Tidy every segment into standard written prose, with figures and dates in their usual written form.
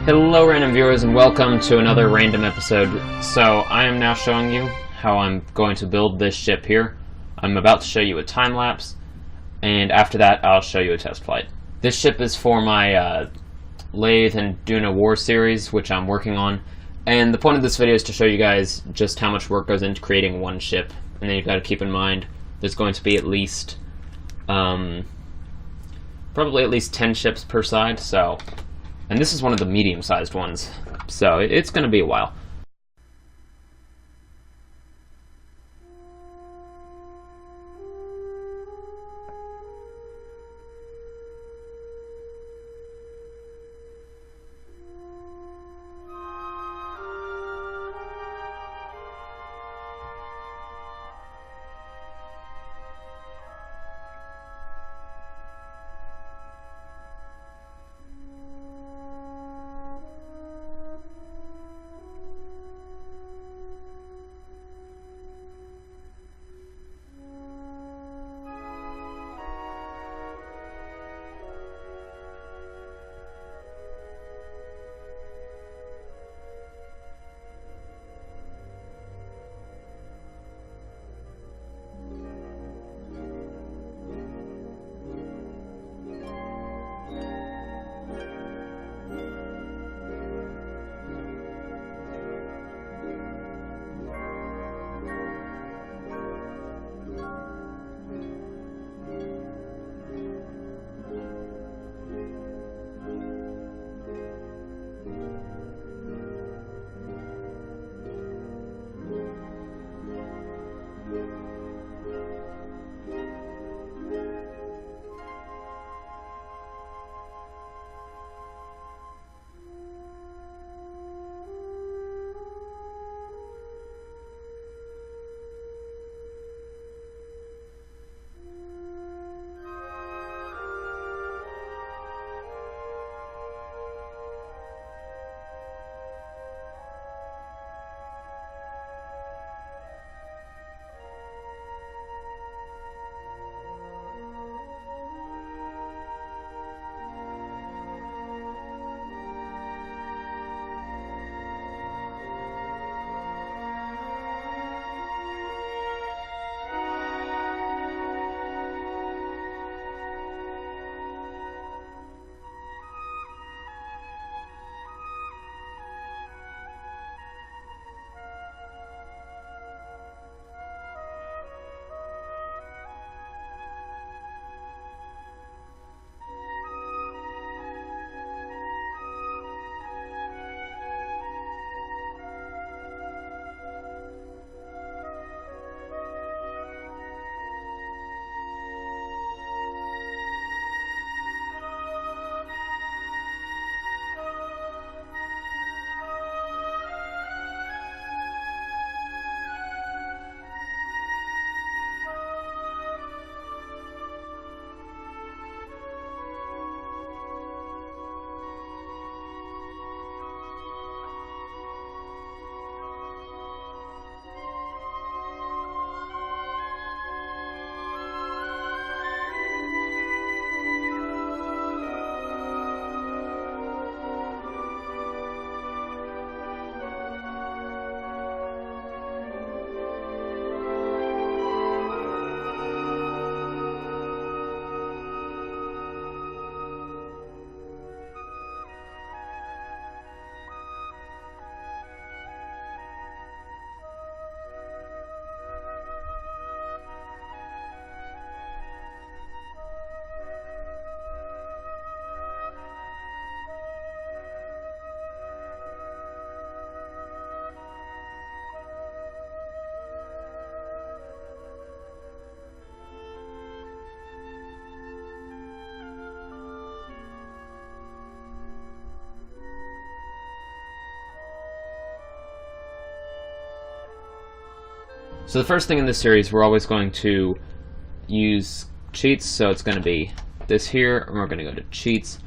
Hello random viewers and welcome to another random episode. So I am now showing you how I'm going to build this ship here. I'm about to show you a time-lapse, and after that I'll show you a test flight. This ship is for my Laythe-Duna War series, which I'm working on, and the point of this video is to show you guys just how much work goes into creating one ship. And then you've got to keep in mind there's going to be at least probably at least 10 ships per side, and this is one of the medium-sized ones, so it's going to be a while. So the first thing in this series, we're always going to use cheats, so it's going to be this here, and we're going to go to cheats,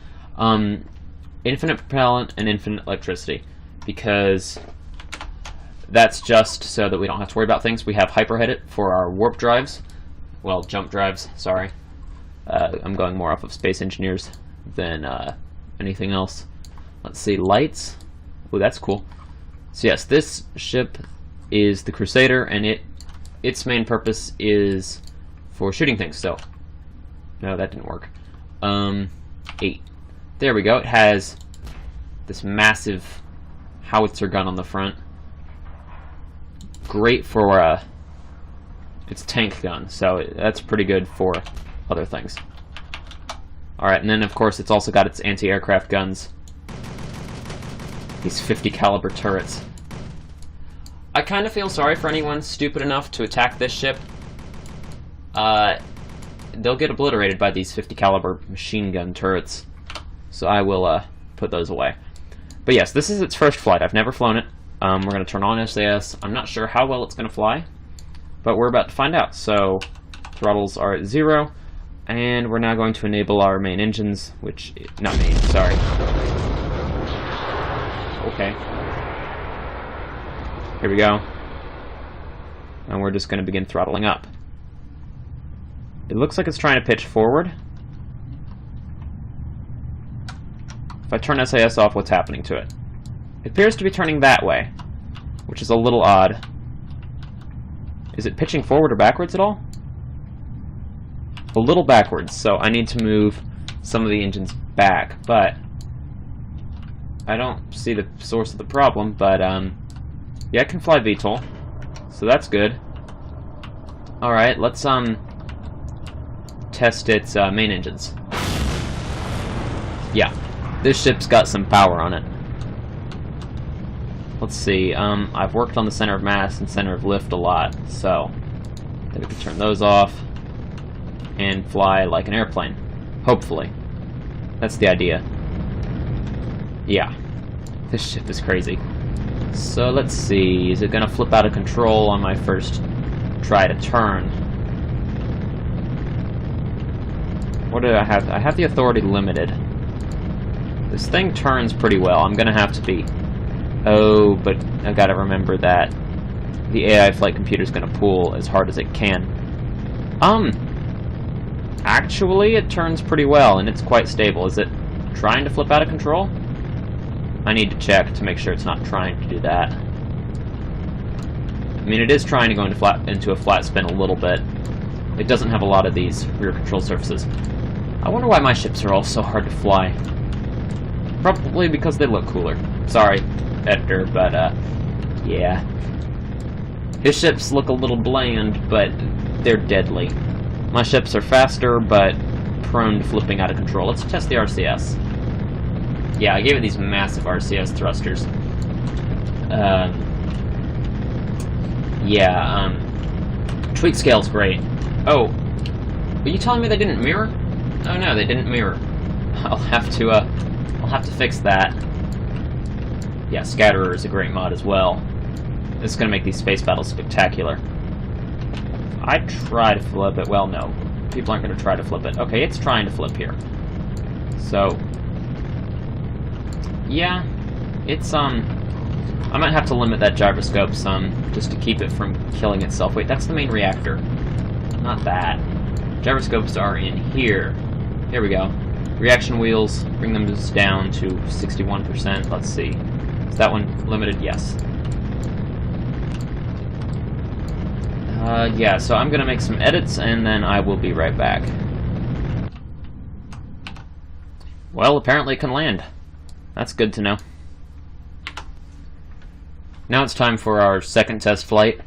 infinite propellant and infinite electricity, because that's just so that we don't have to worry about things. We have hyperheaded for our warp drives, well, jump drives, sorry. I'm going more off of Space Engineers than anything else. Let's see, lights. Oh, that's cool. So yes, this ship is the Crusader, and its main purpose is for shooting things. So, no, that didn't work. 8. There we go. It has this massive howitzer gun on the front. Great for its tank gun, so that's pretty good for other things. Alright, and then of course it's also got its anti-aircraft guns. These 50 caliber turrets. I kind of feel sorry for anyone stupid enough to attack this ship. They'll get obliterated by these 50 caliber machine gun turrets. So I will put those away. But yes, this is its first flight. I've never flown it. We're going to turn on SAS. I'm not sure how well it's going to fly, but we're about to find out. So throttles are at 0, and we're now going to enable our main engines, which, not main, sorry. Okay. Here we go. And we're just going to begin throttling up. It looks like it's trying to pitch forward. If I turn SAS off, what's happening to it? It appears to be turning that way, which is a little odd. Is it pitching forward or backwards at all? A little backwards, so I need to move some of the engines back, but I don't see the source of the problem, but yeah, I can fly VTOL, so that's good. Alright, let's test its main engines. Yeah, this ship's got some power on it. Let's see, I've worked on the center of mass and center of lift a lot, so we can turn those off and fly like an airplane. Hopefully. That's the idea. Yeah. This ship is crazy. So let's see, is it gonna flip out of control on my first try to turn? What do I have? I have the authority limited. This thing turns pretty well. I'm gonna have to be... Oh, but I gotta remember that the AI flight computer is gonna pull as hard as it can. Actually, it turns pretty well, and it's quite stable. Is it trying to flip out of control? I need to check to make sure it's not trying to do that. I mean, it is trying to go into a flat spin a little bit. It doesn't have a lot of these rear control surfaces. I wonder why my ships are all so hard to fly. Probably because they look cooler. Sorry, editor, but, yeah. His ships look a little bland, but they're deadly. My ships are faster, but prone to flipping out of control. Let's test the RCS. Yeah, I gave it these massive RCS thrusters. Tweak scale's great. Oh, are you telling me they didn't mirror? Oh no, they didn't mirror. I'll have to fix that. Yeah, Scatterer is a great mod as well. This is gonna make these space battles spectacular. I try to flip it. Well, no. People aren't gonna try to flip it. Okay, it's trying to flip here. So, yeah, it's, I might have to limit that gyroscope some, just to keep it from killing itself. Wait, that's the main reactor. Not that. Gyroscopes are in here. Here we go. Reaction wheels, bring them just down to 61%. Let's see. Is that one limited? Yes. Yeah, so I'm gonna make some edits, and then I will be right back. Well, apparently it can land. That's good to know. Now it's time for our second test flight.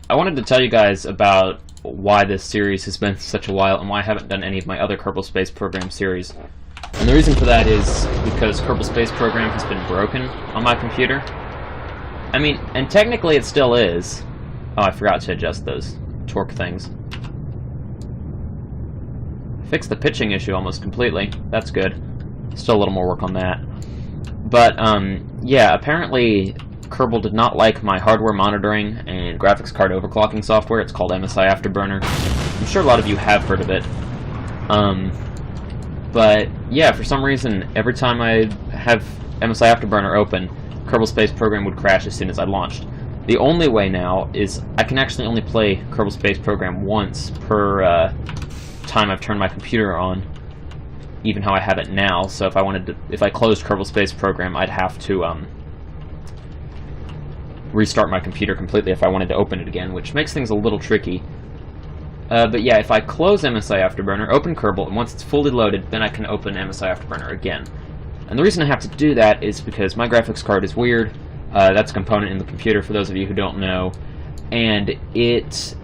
I wanted to tell you guys about why this series has been such a while and why I haven't done any of my other Kerbal Space Program series. And the reason for that is because Kerbal Space Program has been broken on my computer. I mean, and technically it still is. Oh, I forgot to adjust those torque things. Fixed the pitching issue almost completely. That's good. Still a little more work on that. But, yeah, apparently Kerbal did not like my hardware monitoring and graphics card overclocking software. It's called MSI Afterburner. I'm sure a lot of you have heard of it. But, yeah, for some reason, every time I have MSI Afterburner open, Kerbal Space Program would crash as soon as I launched. The only way now is I can actually only play Kerbal Space Program once per time I've turned my computer on. even how I have it now. So if I closed Kerbal Space Program, I'd have to restart my computer completely if I wanted to open it again, which makes things a little tricky. But yeah, if I close MSI Afterburner, open Kerbal, and once it's fully loaded, then I can open MSI Afterburner again. And the reason I have to do that is because my graphics card is weird. That's a component in the computer, for those of you who don't know, and it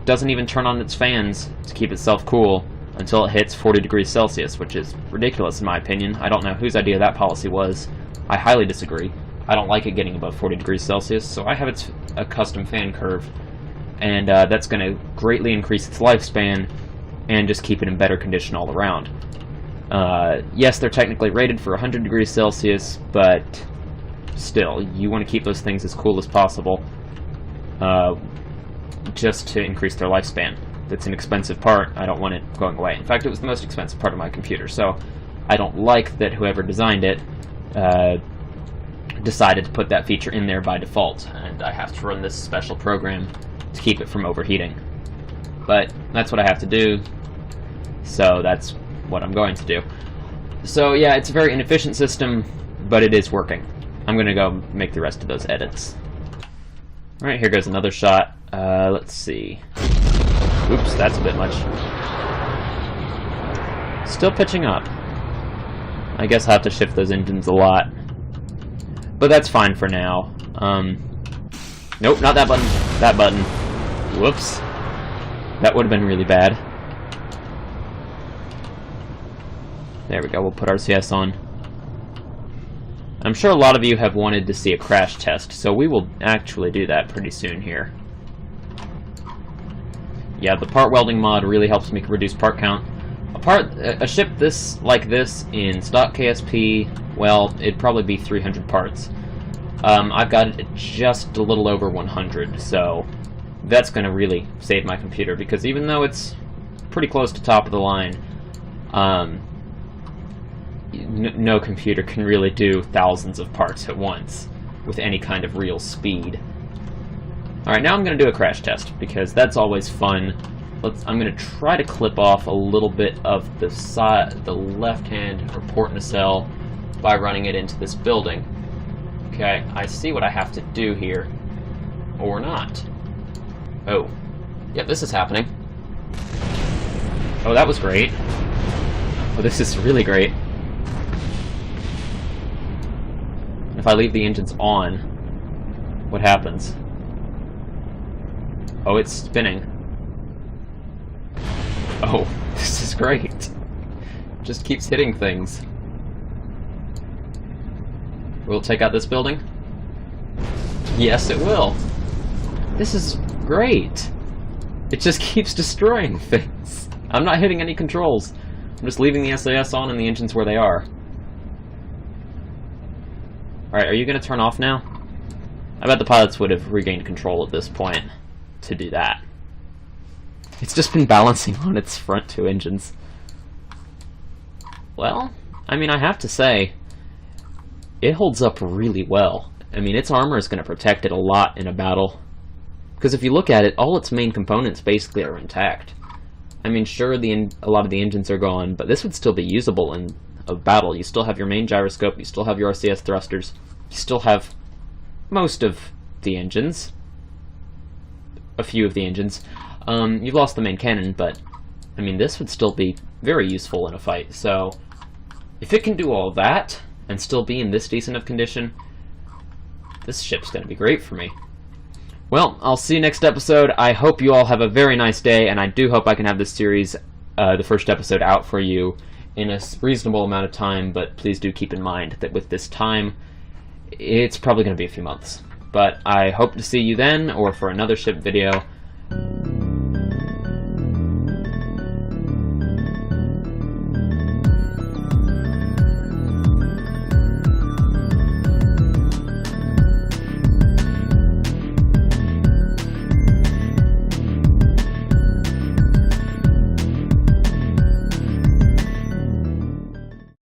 doesn't even turn on its fans to keep itself cool until it hits 40 degrees Celsius, which is ridiculous in my opinion. I don't know whose idea that policy was. I highly disagree. I don't like it getting above 40 degrees Celsius, so I have a custom fan curve, and that's going to greatly increase its lifespan and just keep it in better condition all around. Yes, they're technically rated for 100 degrees Celsius, but still, you want to keep those things as cool as possible, just to increase their lifespan. It's an expensive part. I don't want it going away. In fact, it was the most expensive part of my computer, so I don't like that whoever designed it decided to put that feature in there by default, and I have to run this special program to keep it from overheating. But that's what I have to do, so that's what I'm going to do. So yeah, it's a very inefficient system, but it is working. I'm going to go make the rest of those edits. Alright, here goes another shot. Let's see. Oops, that's a bit much. Still pitching up. I guess I'll have to shift those engines a lot. But that's fine for now. Nope, not that button. That button. Whoops. That would have been really bad. There we go, we'll put RCS on. I'm sure a lot of you have wanted to see a crash test, so we will actually do that pretty soon here. Yeah, the part welding mod really helps me reduce part count. A ship like this in stock KSP, well, it'd probably be 300 parts. I've got it at just a little over 100, so that's going to really save my computer, because even though it's pretty close to top of the line, no computer can really do thousands of parts at once with any kind of real speed. Alright, now I'm going to do a crash test, because that's always fun. I'm going to try to clip off a little bit of the left-hand or port nacelle by running it into this building. Okay, I see what I have to do here. Or not. Oh. Yep, this is happening. Oh, that was great. Oh, this is really great. If I leave the engines on, what happens? Oh, it's spinning. Oh, this is great. Just keeps hitting things. Will it take out this building? Yes, it will. This is great. It just keeps destroying things. I'm not hitting any controls. I'm just leaving the SAS on and the engines where they are. Alright, are you going to turn off now? I bet the pilots would have regained control at this point to do that. It's just been balancing on its front two engines. Well, I mean, I have to say, it holds up really well. I mean, its armor is going to protect it a lot in a battle. Because if you look at it, all its main components basically are intact. I mean, sure, a lot of the engines are gone, but this would still be usable in a battle. You still have your main gyroscope, you still have your RCS thrusters, you still have most of the engines. A few of the engines. You've lost the main cannon, but, I mean, this would still be very useful in a fight, so if it can do all that and still be in this decent of condition, this ship's going to be great for me. Well, I'll see you next episode. I hope you all have a very nice day, and I do hope I can have this series, the first episode, out for you in a reasonable amount of time, but please do keep in mind that with this time, it's probably going to be a few months. But I hope to see you then, or for another ship video.